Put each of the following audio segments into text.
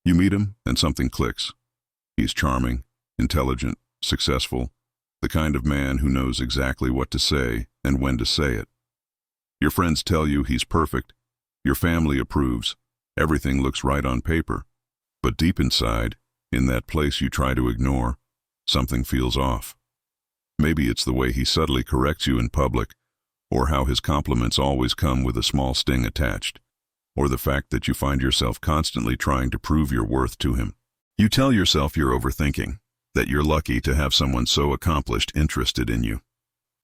You meet him, and something clicks. He's charming, intelligent, successful, the kind of man who knows exactly what to say and when to say it. Your friends tell you he's perfect. Your family approves. Everything looks right on paper. But deep inside, in that place you try to ignore, something feels off. Maybe it's the way he subtly corrects you in public, or how his compliments always come with a small sting attached, or the fact that you find yourself constantly trying to prove your worth to him. You tell yourself you're overthinking, that you're lucky to have someone so accomplished interested in you.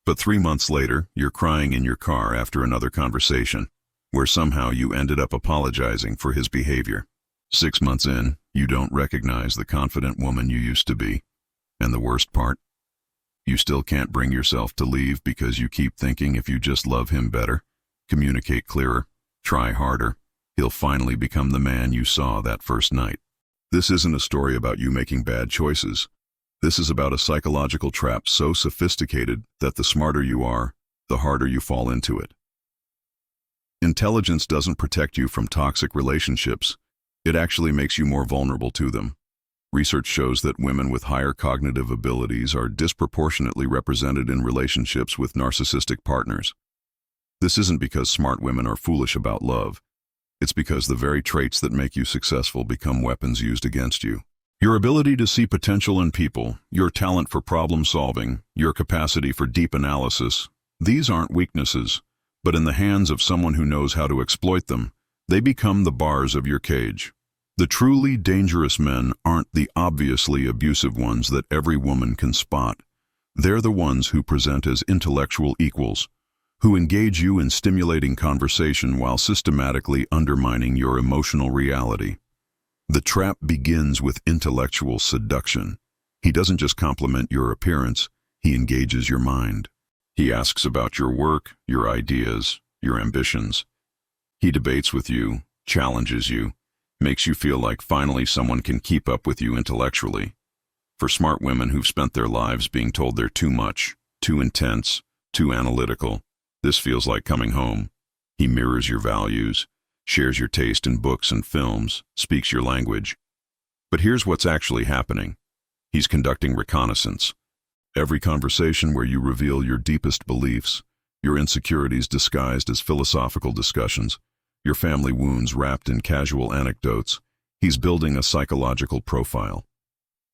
But 3 months later, you're crying in your car after another conversation, where somehow you ended up apologizing for his behavior. 6 months in, you don't recognize the confident woman you used to be. And the worst part? You still can't bring yourself to leave because you keep thinking if you just love him better, communicate clearer, try harder, he'll finally become the man you saw that first night. This isn't a story about you making bad choices. This is about a psychological trap so sophisticated that the smarter you are, the harder you fall into it. Intelligence doesn't protect you from toxic relationships. It actually makes you more vulnerable to them. Research shows that women with higher cognitive abilities are disproportionately represented in relationships with narcissistic partners. This isn't because smart women are foolish about love. It's because the very traits that make you successful become weapons used against you. Your ability to see potential in people, your talent for problem solving, your capacity for deep analysis, these aren't weaknesses, but in the hands of someone who knows how to exploit them, they become the bars of your cage. The truly dangerous men aren't the obviously abusive ones that every woman can spot. They're the ones who present as intellectual equals, who engage you in stimulating conversation while systematically undermining your emotional reality. The trap begins with intellectual seduction. He doesn't just compliment your appearance, he engages your mind. He asks about your work, your ideas, your ambitions. He debates with you, challenges you, makes you feel like finally someone can keep up with you intellectually. For smart women who've spent their lives being told they're too much, too intense, too analytical, this feels like coming home. He mirrors your values, shares your taste in books and films, speaks your language. But here's what's actually happening. He's conducting reconnaissance. Every conversation where you reveal your deepest beliefs, your insecurities disguised as philosophical discussions, your family wounds wrapped in casual anecdotes, he's building a psychological profile.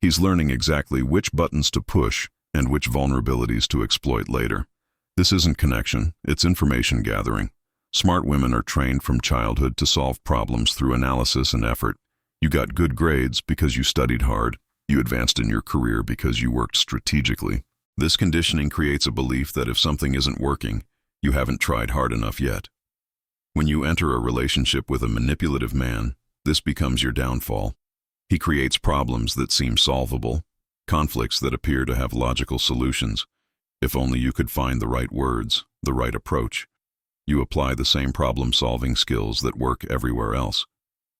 He's learning exactly which buttons to push and which vulnerabilities to exploit later. This isn't connection, it's information gathering. Smart women are trained from childhood to solve problems through analysis and effort. You got good grades because you studied hard. You advanced in your career because you worked strategically. This conditioning creates a belief that if something isn't working, you haven't tried hard enough yet. When you enter a relationship with a manipulative man, this becomes your downfall. He creates problems that seem solvable, conflicts that appear to have logical solutions. If only you could find the right words, the right approach. You apply the same problem-solving skills that work everywhere else.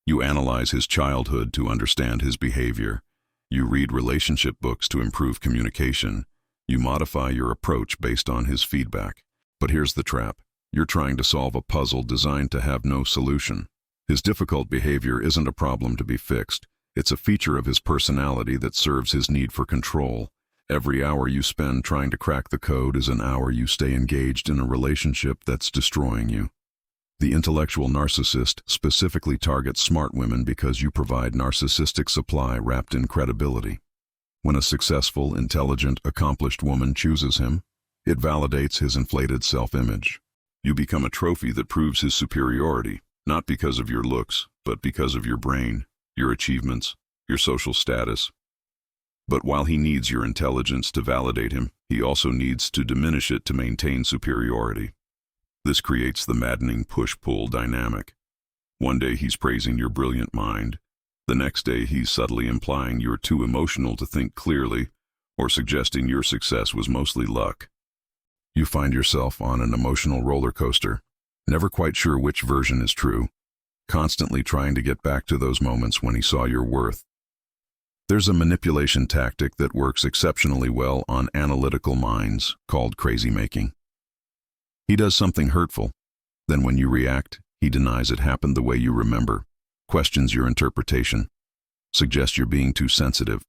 You analyze his childhood to understand his behavior. You read relationship books to improve communication. You modify your approach based on his feedback. But here's the trap. You're trying to solve a puzzle designed to have no solution. His difficult behavior isn't a problem to be fixed. It's a feature of his personality that serves his need for control. Every hour you spend trying to crack the code is an hour you stay engaged in a relationship that's destroying you. The intellectual narcissist specifically targets smart women because you provide narcissistic supply wrapped in credibility. When a successful, intelligent, accomplished woman chooses him, it validates his inflated self-image. You become a trophy that proves his superiority, not because of your looks, but because of your brain, your achievements, your social status. But while he needs your intelligence to validate him, he also needs to diminish it to maintain superiority. This creates the maddening push-pull dynamic. One day he's praising your brilliant mind. The next day he's subtly implying you're too emotional to think clearly, or suggesting your success was mostly luck. You find yourself on an emotional roller coaster, never quite sure which version is true, constantly trying to get back to those moments when he saw your worth. There's a manipulation tactic that works exceptionally well on analytical minds called crazy-making. He does something hurtful. Then when you react, he denies it happened the way you remember, questions your interpretation. suggest you're being too sensitive.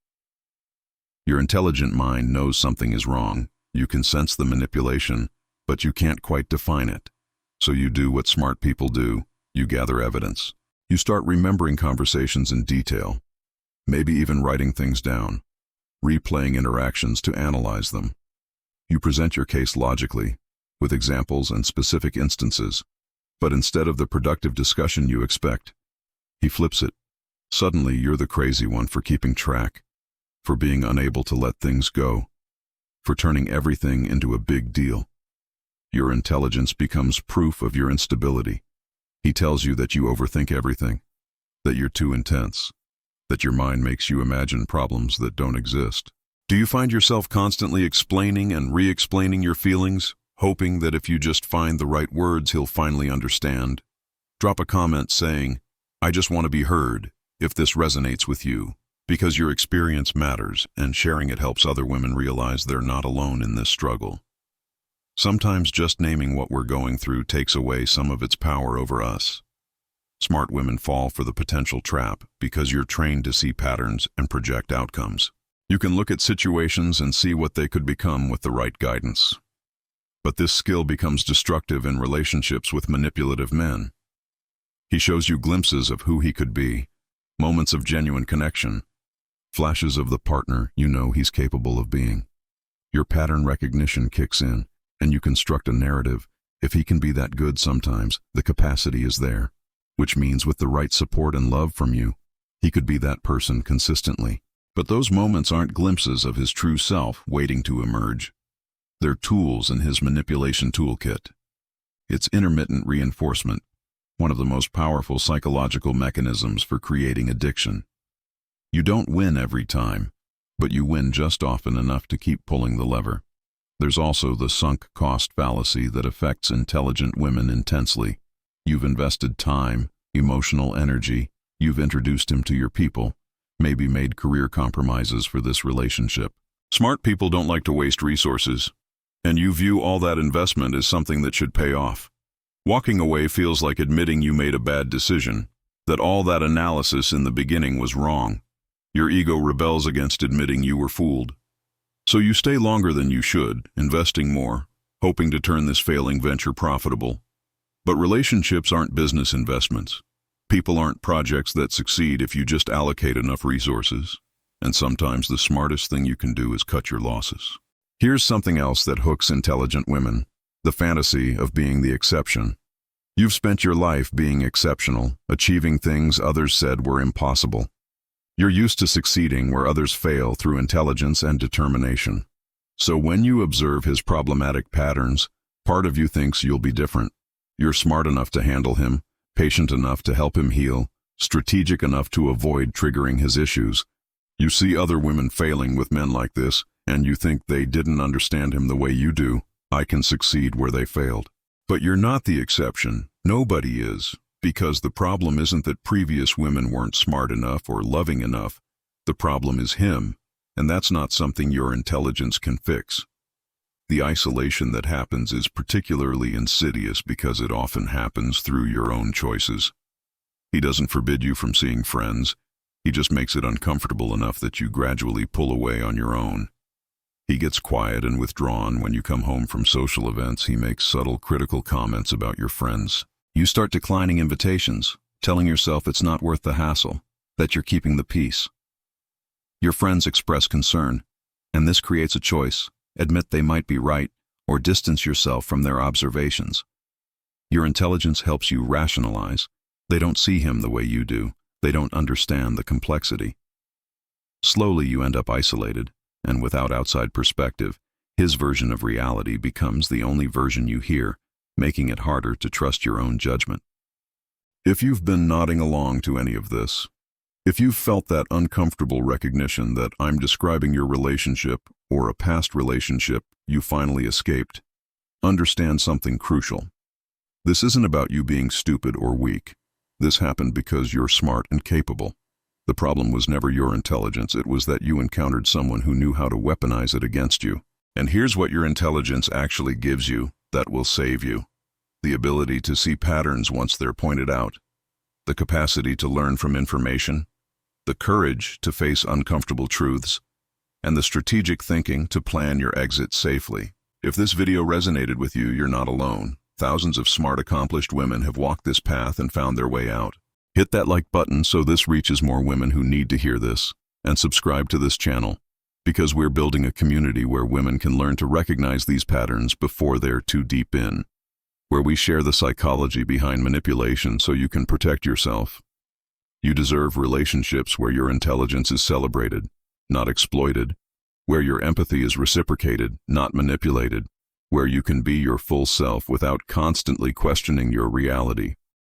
Your intelligent mind knows something is wrong. You can sense the manipulation, but you can't quite define it. So you do what smart people do. You gather evidence. You start remembering conversations in detail, maybe even writing things down, replaying interactions to analyze them. You present your case logically, with examples and specific instances, but instead of the productive discussion you expect, he flips it. Suddenly, you're the crazy one for keeping track, for being unable to let things go, for turning everything into a big deal. Your intelligence becomes proof of your instability. He tells you that you overthink everything, that you're too intense, that your mind makes you imagine problems that don't exist. Do you find yourself constantly explaining and re-explaining your feelings, hoping that if you just find the right words, he'll finally understand? Drop a comment saying, "I just want to be heard," if this resonates with you, because your experience matters and sharing it helps other women realize they're not alone in this struggle. Sometimes just naming what we're going through takes away some of its power over us. Smart women fall for the potential trap because you're trained to see patterns and project outcomes. You can look at situations and see what they could become with the right guidance. But this skill becomes destructive in relationships with manipulative men. He shows you glimpses of who he could be, moments of genuine connection, flashes of the partner you know he's capable of being. Your pattern recognition kicks in, and you construct a narrative. If he can be that good sometimes, the capacity is there, which means with the right support and love from you, he could be that person consistently. But those moments aren't glimpses of his true self waiting to emerge. They're tools in his manipulation toolkit. It's intermittent reinforcement, one of the most powerful psychological mechanisms for creating addiction. You don't win every time, but you win just often enough to keep pulling the lever. There's also the sunk cost fallacy that affects intelligent women intensely. You've invested time, emotional energy, you've introduced him to your people, maybe made career compromises for this relationship. Smart people don't like to waste resources, and you view all that investment as something that should pay off. Walking away feels like admitting you made a bad decision, that all that analysis in the beginning was wrong. Your ego rebels against admitting you were fooled. So you stay longer than you should, investing more, hoping to turn this failing venture profitable. But relationships aren't business investments. People aren't projects that succeed if you just allocate enough resources. And sometimes the smartest thing you can do is cut your losses. Here's something else that hooks intelligent women: the fantasy of being the exception. You've spent your life being exceptional, achieving things others said were impossible. You're used to succeeding where others fail through intelligence and determination. So when you observe his problematic patterns, part of you thinks you'll be different. You're smart enough to handle him, patient enough to help him heal, strategic enough to avoid triggering his issues. You see other women failing with men like this, and you think they didn't understand him the way you do. I can succeed where they failed. But you're not the exception. Nobody is. Because the problem isn't that previous women weren't smart enough or loving enough. The problem is him, and that's not something your intelligence can fix. The isolation that happens is particularly insidious because it often happens through your own choices. He doesn't forbid you from seeing friends. He just makes it uncomfortable enough that you gradually pull away on your own. He gets quiet and withdrawn when you come home from social events. He makes subtle, critical comments about your friends. You start declining invitations, telling yourself it's not worth the hassle, that you're keeping the peace. Your friends express concern, and this creates a choice: admit they might be right, or distance yourself from their observations. Your intelligence helps you rationalize. They don't see him the way you do. They don't understand the complexity. Slowly you end up isolated, and without outside perspective, his version of reality becomes the only version you hear, making it harder to trust your own judgment. If you've been nodding along to any of this, if you've felt that uncomfortable recognition that I'm describing your relationship or a past relationship you finally escaped, understand something crucial. This isn't about you being stupid or weak. This happened because you're smart and capable. The problem was never your intelligence. It was that you encountered someone who knew how to weaponize it against you. And here's what your intelligence actually gives you that will save you: the ability to see patterns once they're pointed out, the capacity to learn from information, the courage to face uncomfortable truths, and the strategic thinking to plan your exit safely. If this video resonated with you, you're not alone. Thousands of smart, accomplished women have walked this path and found their way out. Hit that like button so this reaches more women who need to hear this, and subscribe to this channel, because we're building a community where women can learn to recognize these patterns before they're too deep in, where we share the psychology behind manipulation so you can protect yourself. You deserve relationships where your intelligence is celebrated, not exploited, where your empathy is reciprocated, not manipulated, where you can be your full self without constantly questioning your reality.